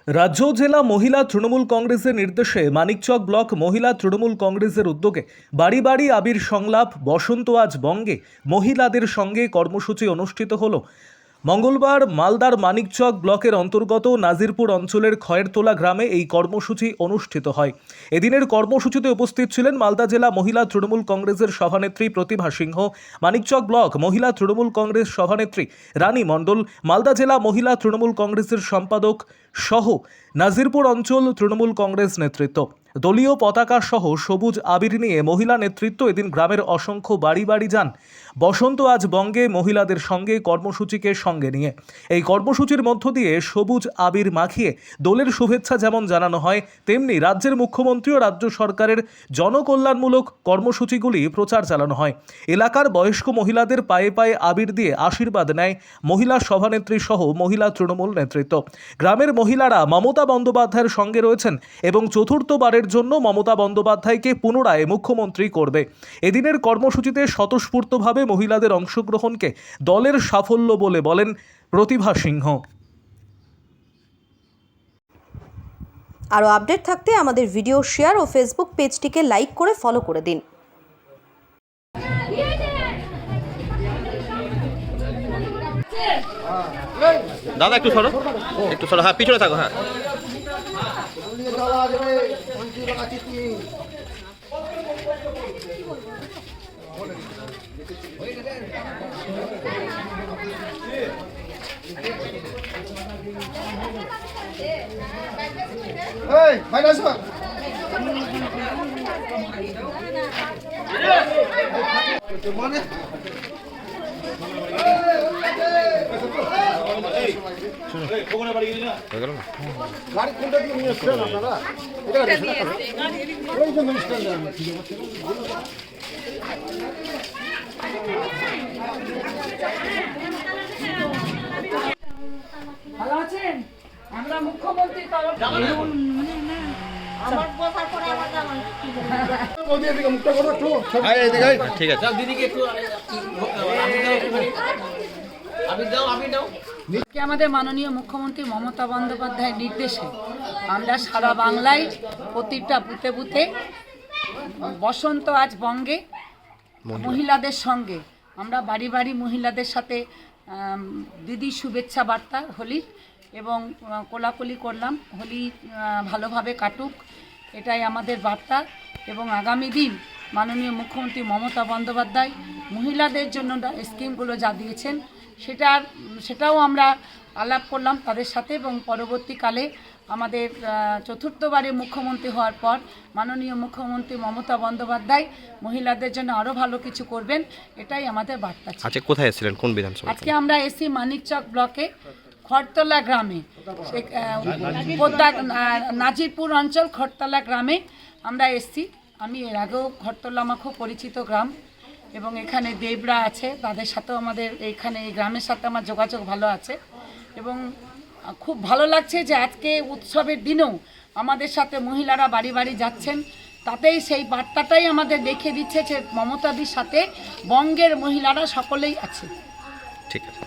রাজ্য জেলা মহিলা তৃণমূল কংগ্রেসের নির্দেশে মানিকচক ব্লক মহিলা তৃণমূল কংগ্রেসের উদ্যোগে বাড়ি বাড়ি আবির সংলাপ বসন্ত আজ বঙ্গে মহিলাদের সঙ্গে কর্মসূচি অনুষ্ঠিত হলো। মঙ্গলবার মালদার মানিকচক ব্লকের অন্তর্গত নাজিরপুর অঞ্চলের খয়েরতলা গ্রামে এই কর্মসূচি অনুষ্ঠিত হয়। এদিনের কর্মসূচিতে উপস্থিত ছিলেন মালদা জেলা মহিলা তৃণমূল কংগ্রেসের সভানেত্রী প্রতিভা সিংহ, মানিকচক ব্লক মহিলা তৃণমূল কংগ্রেস সভানেত্রী রানী মণ্ডল, মালদা জেলা মহিলা তৃণমূল কংগ্রেসের সম্পাদক সহ নাজিরপুর অঞ্চল তৃণমূল কংগ্রেস নেতৃত্ব। দলীয় পতাকা সহ সবুজ আবির নিয়ে মহিলা নেতৃত্ব এদিন গ্রামের অসংখ্য বাড়ি বাড়ি যান বসন্ত আজ বঙ্গে মহিলাদের সঙ্গে কর্মসূচিকে সঙ্গে নিয়ে। এই কর্মসূচির মধ্য দিয়ে সবুজ আবির মাখিয়ে দলের শুভেচ্ছা যেমন জানানো হয়, তেমনি রাজ্যের মুখ্যমন্ত্রী ও রাজ্য সরকারের জনকল্যাণমূলক কর্মসূচিগুলি প্রচার চালানো হয়। এলাকার বয়স্ক মহিলাদের পায়ে পায়ে আবির দিয়ে আশীর্বাদ নেয় মহিলা সভানেত্রী সহ মহিলা তৃণমূল নেতৃত্ব। গ্রামের মহিলারা মমতা বন্দ্যোপাধ্যায়ের সঙ্গে রয়েছেন এবং চতুর্থবারের জন্য মমতা বন্দ্যোপাধ্যায়কে পুনরায় মুখ্যমন্ত্রী করবে। এদিনের কর্মসূচিতে স্বতঃস্ফূর্তভাবে মহিলাদের অংশগ্রহণকে দলের সাফল্য বলে বলেন প্রতিভা সিংহ। আরও আপডেট থাকতে আমাদের ভিডিও শেয়ার ও ফেসবুক পেজটিকে লাইক করে ফলো করে দিন। দাদা একটু সরো, হ্যাঁ পিছনে থাকো। হ্যাঁ ভালো আছেন? আমরা মুখ্যমন্ত্রীর তরফ ঠিক আছে। আমাদের মাননীয় মুখ্যমন্ত্রী মমতা বন্দ্যোপাধ্যায়ের নির্দেশে আমরা সারা বাংলায় প্রতিটা বুথে বুথে বসন্ত আজ বঙ্গে মহিলাদের সঙ্গে আমরা বাড়ি বাড়ি মহিলাদের সাথে দিদি শুভেচ্ছা বার্তা হোলির এবং কোলাকুলি করলাম। হোলি ভালোভাবে কাটুক, এটাই আমাদের বার্তা। এবং আগামী দিন মাননীয় মুখ্যমন্ত্রী মমতা বন্দ্যোপাধ্যায় মহিলাদের জন্য স্কিমগুলো যা দিয়েছেন সেটাও আমরা আলাপ করলাম তাদের সাথে। এবং পরবর্তীকালে আমাদের চতুর্থবারে মুখ্যমন্ত্রী হওয়ার পর মাননীয় মুখ্যমন্ত্রী মমতা বন্দ্যোপাধ্যায় মহিলাদের জন্য আরও ভালো কিছু করবেন, এটাই আমাদের বার্তা। আচ্ছা, কোথায় এসেছিলেন, কোন বিধানসভা? আজকে আমরা এসি মানিকচক ব্লকে খড়তলা গ্রামে, নাজিরপুর অঞ্চল খড়তলা গ্রামে আমরা এসছি। আমি এর আগেও খড়তলা আমার খুব পরিচিত গ্রাম এবং এখানে দেবরা আছে, তাদের সাথেও আমাদের এইখানে এই গ্রামের সাথে আমার যোগাযোগ ভালো আছে। এবং খুব ভালো লাগছে যে আজকে উৎসবের দিনেও আমাদের সাথে মহিলারা বাড়ি বাড়ি যাচ্ছেন, তাতেই সেই বার্তাটাই আমাদের দেখিয়ে দিচ্ছে যে মমতাদির সাথে বঙ্গের মহিলারা সকলেই আছে। ঠিক আছে।